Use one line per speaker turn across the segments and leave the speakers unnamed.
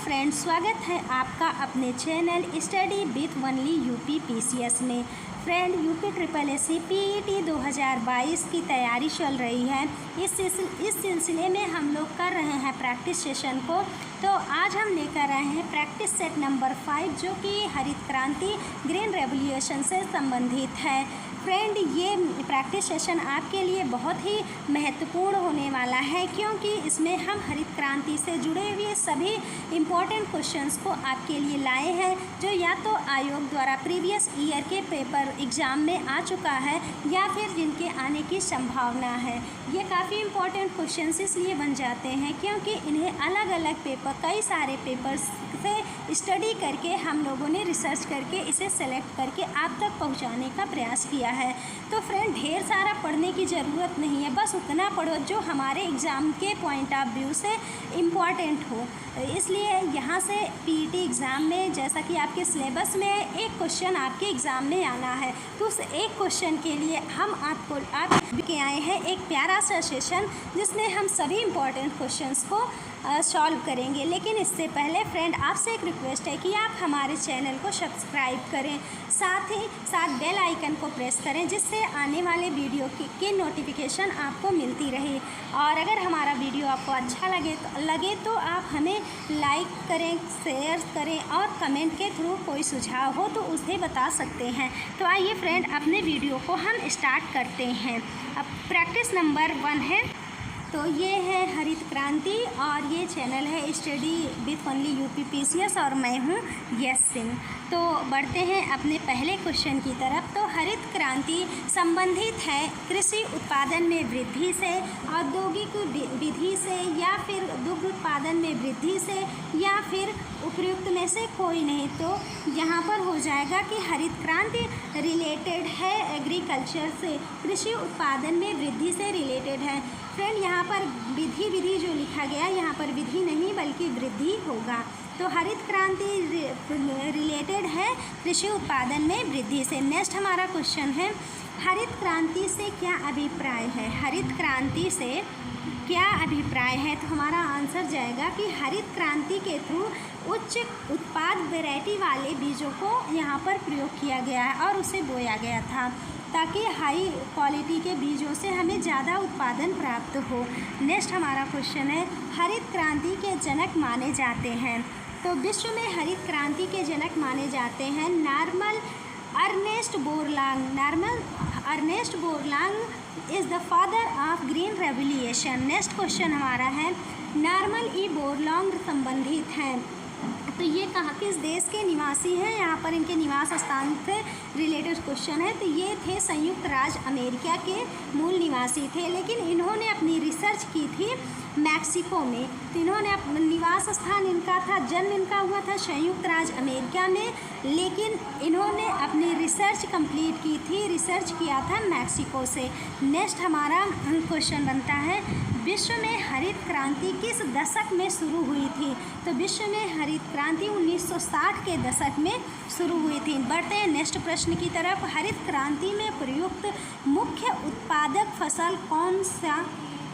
Friends, स्वागत है आपका अपने channel study with only UP PCS में। Friend, UP triple SC PET 2022 की तैयारी चल रही है। इस सिलसिले में हम लोग कर रहे हैं प्रैक्टिस सेशन को। तो आज हम लेकर आए हैं प्रैक्टिस सेट नंबर 5, जो कि हरित क्रांति ग्रीन रेवोल्यूशन से संबंधित है। फ्रेंड, ये प्रैक्टिस सेशन आपके लिए बहुत ही महत्वपूर्ण होने वाला है, क्योंकि इसमें हम हरित क्रांति से जुड़े हुए सभी इम्पोर्टेंट क्वेश्चंस को आपके लिए लाए हैं, जो या तो आयोग द्वारा प्रीवियस ईयर के पेपर एग्ज़ाम में आ चुका है या फिर जिनके आने की संभावना है। ये काफ़ी इम्पोर्टेंट क्वेश्चंस इसलिए बन जाते हैं क्योंकि इन्हें अलग अलग पेपर, कई सारे पेपर्स से स्टडी करके हम लोगों ने रिसर्च करके इसे सेलेक्ट करके आप तक पहुंचाने का प्रयास किया है। तो फ्रेंड, ढेर सारा पढ़ने की ज़रूरत नहीं है, बस उतना पढ़ो जो हमारे एग्ज़ाम के पॉइंट ऑफ व्यू से इम्पॉर्टेंट हो। इसलिए यहाँ से पीईटी एग्ज़ाम में, जैसा कि आपके सिलेबस में एक क्वेश्चन आपके एग्ज़ाम में आना है, तो उस एक क्वेश्चन के लिए हम आप के आए हैं एक प्यारा सा सेशन, जिसमें हम सभी इम्पॉर्टेंट क्वेश्चंस को सॉल्व करेंगे। लेकिन इससे पहले फ्रेंड, आपसे एक रिक्वेस्ट है कि आप हमारे चैनल को सब्सक्राइब करें, साथ ही साथ बेल आइकन को प्रेस करें, जिससे आने वाले वीडियो की नोटिफिकेशन आपको मिलती रहे। और अगर हमारा वीडियो आपको अच्छा लगे तो आप हमें लाइक करें, शेयर करें और कमेंट के थ्रू कोई सुझाव हो तो उसे बता सकते हैं। तो आइए फ्रेंड, अपने वीडियो को हम स्टार्ट करते हैं। अब प्रैक्टिस नंबर 1 है, तो ये है हरित क्रांति और ये चैनल है study with only UP PCS और मैं हूँ यश सिंह। तो बढ़ते हैं अपने पहले क्वेश्चन की तरफ। तो हरित क्रांति संबंधित है कृषि उत्पादन में वृद्धि से, औद्योगिक विधि से, या फिर दुग्ध उत्पादन में वृद्धि से, या फिर उपयुक्त में से कोई नहीं। तो यहाँ पर हो जाएगा कि हरित क्रांति रिलेटेड है एग्रीकल्चर से, कृषि उत्पादन में वृद्धि से रिलेटेड है। फ्रेंड, यहाँ पर विधि जो लिखा गया, यहाँ पर विधि नहीं बल्कि वृद्धि होगा। तो हरित क्रांति रिलेटेड है कृषि उत्पादन में वृद्धि से। नेक्स्ट हमारा क्वेश्चन है, हरित क्रांति से क्या अभिप्राय है? हरित क्रांति से क्या अभिप्राय है? तो हमारा आंसर जाएगा कि हरित क्रांति के थ्रू उच्च उत्पाद वैरायटी वाले बीजों को यहाँ पर प्रयोग किया गया है और उसे बोया गया था, ताकि हाई क्वालिटी के बीजों से हमें ज़्यादा उत्पादन प्राप्त हो। नेक्स्ट हमारा क्वेश्चन है, हरित क्रांति के जनक माने जाते हैं। तो विश्व में हरित क्रांति के जनक माने जाते हैं Norman Ernest Borlaug. Norman Ernest Borlaug is the father of green revolution. Next question हमारा है, नॉर्मन ई बोरलॉन्ग संबंधित हैं। तो ये कहाँ किस देश के निवासी हैं? यहाँ पर इनके निवास स्थान से रिलेटेड क्वेश्चन है। तो ये थे संयुक्त राज्य अमेरिका के मूल निवासी थे, लेकिन इन्होंने अपनी रिसर्च की थी मैक्सिको में। तो इन्होंने निवास स्थान इनका था, जन्म इनका हुआ था संयुक्त राज्य अमेरिका में, लेकिन इन्होंने अपनी रिसर्च कंप्लीट की थी, रिसर्च किया था मैक्सिको से। नेक्स्ट हमारा क्वेश्चन बनता है, विश्व में हरित क्रांति किस दशक में शुरू हुई थी? तो विश्व में हरित क्रांति 1960 के दशक में शुरू हुई थी। बढ़ते हैं नेक्स्ट प्रश्न की तरफ। हरित क्रांति में प्रयुक्त मुख्य उत्पादक फसल कौन सा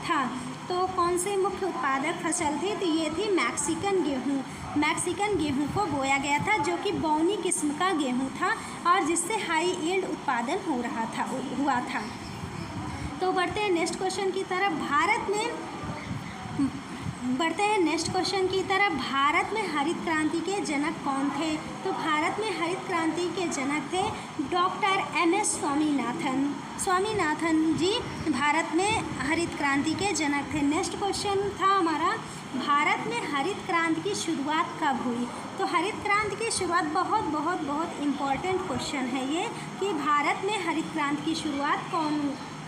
था? तो कौन से मुख्य उत्पादक फसल थी? तो ये थी मैक्सिकन गेहूँ। मैक्सिकन गेहूँ को बोया गया था, जो कि बौनी किस्म का गेहूँ था और जिससे हाई यील्ड उत्पादन हुआ था। तो बढ़ते हैं नेक्स्ट क्वेश्चन की तरफ। भारत में हरित क्रांति के जनक कौन थे? तो भारत में हरित क्रांति के जनक थे डॉक्टर MS स्वामीनाथन जी भारत में हरित क्रांति के जनक थे। नेक्स्ट क्वेश्चन था हमारा, भारत में हरित क्रांति की शुरुआत कब हुई? तो हरित क्रांति की शुरुआत बहुत इम्पॉर्टेंट क्वेश्चन है ये, कि भारत में हरित क्रांति की शुरुआत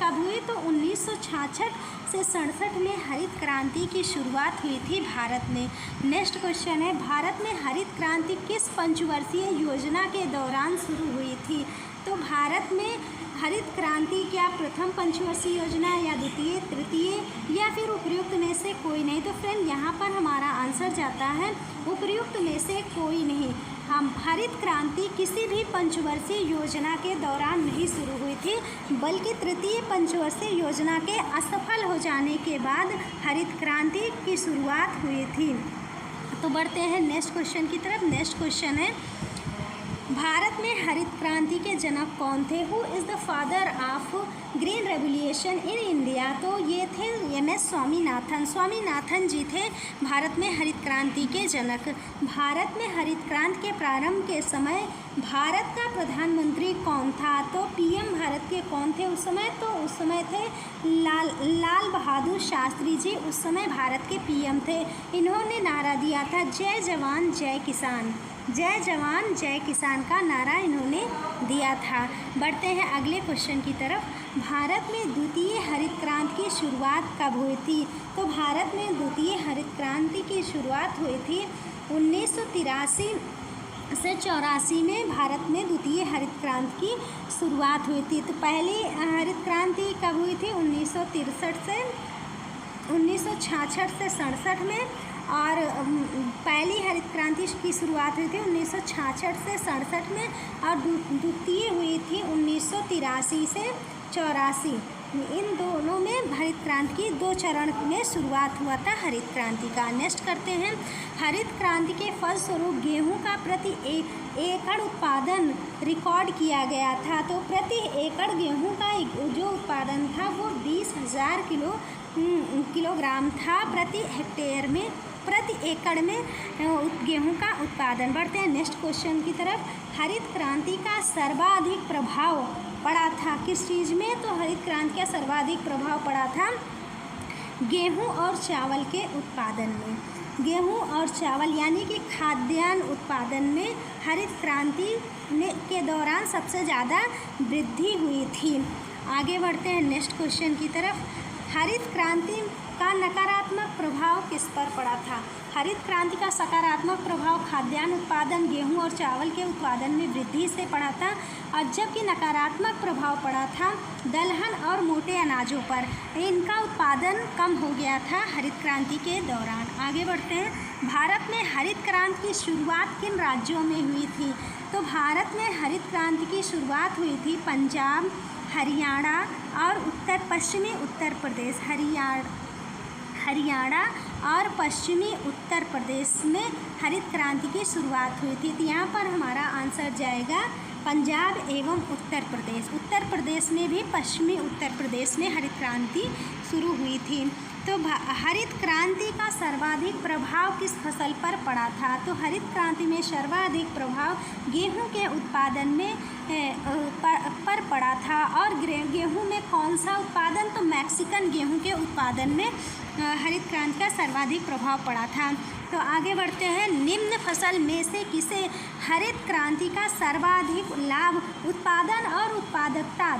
कब हुई? तो 1966 से 67 में हरित क्रांति की शुरुआत हुई थी भारत में। नेक्स्ट क्वेश्चन है, भारत में हरित क्रांति किस पंचवर्षीय योजना के दौरान शुरू हुई थी? तो भारत में हरित क्रांति क्या प्रथम पंचवर्षीय योजना, या द्वितीय, तृतीय, या फिर उपयुक्त में से कोई नहीं? तो फ्रेंड, यहाँ पर हमारा आंसर जाता है उपयुक्त में से कोई नहीं। हम हरित क्रांति किसी भी पंचवर्षीय योजना के दौरान नहीं शुरू हुई थी, बल्कि तृतीय पंचवर्षीय योजना के असफल हो जाने के बाद हरित क्रांति की शुरुआत हुई थी। तो बढ़ते हैं नेक्स्ट क्वेश्चन की तरफ। नेक्स्ट क्वेश्चन है, भारत में हरित क्रांति के जनक कौन थे? Who is the father of green revolution in India? तो ये थे MS स्वामीनाथन। स्वामीनाथन जी थे भारत में हरित क्रांति के जनक। भारत में हरित क्रांति के प्रारंभ के समय भारत का प्रधानमंत्री कौन था? तो PM भारत के कौन थे उस समय? तो उस समय थे लाल बहादुर शास्त्री जी, उस समय भारत के PM थे। इन्होंने नारा दिया था जय जवान जय किसान। जय जवान जय किसान का नारा इन्होंने दिया था। बढ़ते हैं अगले क्वेश्चन की तरफ। भारत में द्वितीय हरित क्रांति की शुरुआत कब हुई थी? तो भारत में द्वितीय हरित क्रांति की शुरुआत हुई थी 1983 से 84 में भारत में द्वितीय हरित क्रांति की शुरुआत हुई थी। तो पहली हरित क्रांति कब हुई थी? 1963 से 1966 से 67 में, और पहली हरित क्रांति की शुरुआत हुई थी 1966 से 67 में, और द्वितीय हुई थी 1983 से 84। इन दोनों में हरित क्रांति की 2 चरण में शुरुआत हुआ था हरित क्रांति का। नेक्स्ट करते हैं, हरित क्रांति के फलस्वरूप गेहूं का प्रति एकड़ उत्पादन रिकॉर्ड किया गया था। तो प्रति एकड़ गेहूं का जो उत्पादन था वो 20,000 किलोग्राम था प्रति हेक्टेयर में, प्रति एकड़ में गेहूं का उत्पादन। बढ़ते हैं नेक्स्ट क्वेश्चन की तरफ। हरित क्रांति का सर्वाधिक प्रभाव पड़ा था किस चीज़ में? तो हरित क्रांति का सर्वाधिक प्रभाव पड़ा था गेहूं और चावल के उत्पादन में। गेहूं और चावल यानी कि खाद्यान्न उत्पादन में हरित क्रांति के दौरान सबसे ज़्यादा वृद्धि हुई थी। आगे बढ़ते हैं नेक्स्ट क्वेश्चन की तरफ। हरित क्रांति का नकारात्मक प्रभाव किस पर पड़ा था? हरित क्रांति का सकारात्मक प्रभाव खाद्यान्न उत्पादन, गेहूं और चावल के उत्पादन में वृद्धि से पड़ा था, और जबकि नकारात्मक प्रभाव पड़ा था दलहन और मोटे अनाजों पर। इनका उत्पादन कम हो गया था हरित क्रांति के दौरान। आगे बढ़ते हैं, भारत में हरित क्रांति की शुरुआत किन राज्यों में हुई थी? तो भारत में हरित क्रांति की शुरुआत हुई थी पंजाब, हरियाणा और पश्चिमी उत्तर प्रदेश। हरियाणा और पश्चिमी उत्तर प्रदेश में हरित क्रांति की शुरुआत हुई थी। तो यहाँ पर हमारा आंसर जाएगा पंजाब एवं उत्तर प्रदेश। उत्तर प्रदेश में भी पश्चिमी उत्तर प्रदेश में हरित क्रांति शुरू हुई थी। तो हरित क्रांति का सर्वाधिक प्रभाव किस फसल पर पड़ा था? तो हरित क्रांति में सर्वाधिक प्रभाव गेहूं के उत्पादन में पर पड़ा था। और गेहूं में कौन सा उत्पादन? तो मैक्सिकन गेहूं के उत्पादन में हरित क्रांति का सर्वाधिक प्रभाव पड़ा था। तो आगे बढ़ते हैं, निम्न फसल में से किसे हरित क्रांति का सर्वाधिक लाभ उत्पादन और उत्पादकता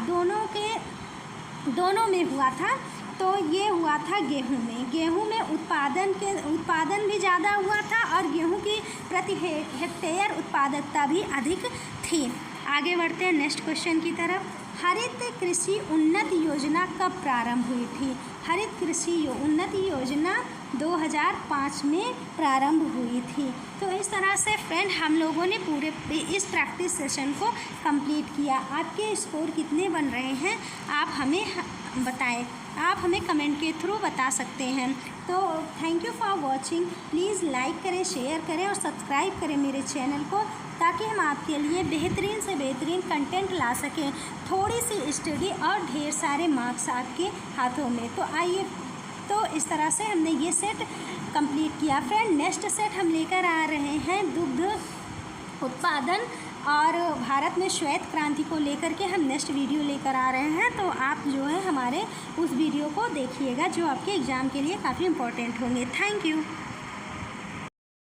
दोनों में हुआ था? तो ये हुआ था गेहूं में। गेहूं में उत्पादन भी ज़्यादा हुआ था और गेहूं की प्रति हेक्टेयर उत्पादकता भी अधिक थी। आगे बढ़ते हैं नेक्स्ट क्वेश्चन की तरफ। हरित कृषि उन्नति योजना कब प्रारंभ हुई थी? हरित कृषि उन्नति योजना 2005 में प्रारंभ हुई थी। तो इस तरह से फ्रेंड हम लोगों ने पूरे इस प्रैक्टिस सेशन को कंप्लीट किया। आपके स्कोर कितने बन रहे हैं आप हमें बताएं, आप हमें कमेंट के थ्रू बता सकते हैं। तो thank you for watching. Please like करें, शेयर करें और सब्सक्राइब करें मेरे चैनल को, ताकि हम आपके लिए बेहतरीन से बेहतरीन कंटेंट ला सकें। थोड़ी सी स्टडी और ढेर सारे मार्क्स आपके हाथों में। तो आइए, तो इस तरह से हमने ये सेट कंप्लीट किया। फ्रेंड नेक्स्ट सेट हम लेकर आ रहे हैं दुग्ध उत्पादन और भारत में श्वेत क्रांति को लेकर के हम नेक्स्ट वीडियो लेकर आ रहे हैं। तो आप जो है हमारे उस वीडियो को देखिएगा, जो आपके एग्ज़ाम के लिए काफ़ी इम्पोर्टेंट होंगे। Thank you.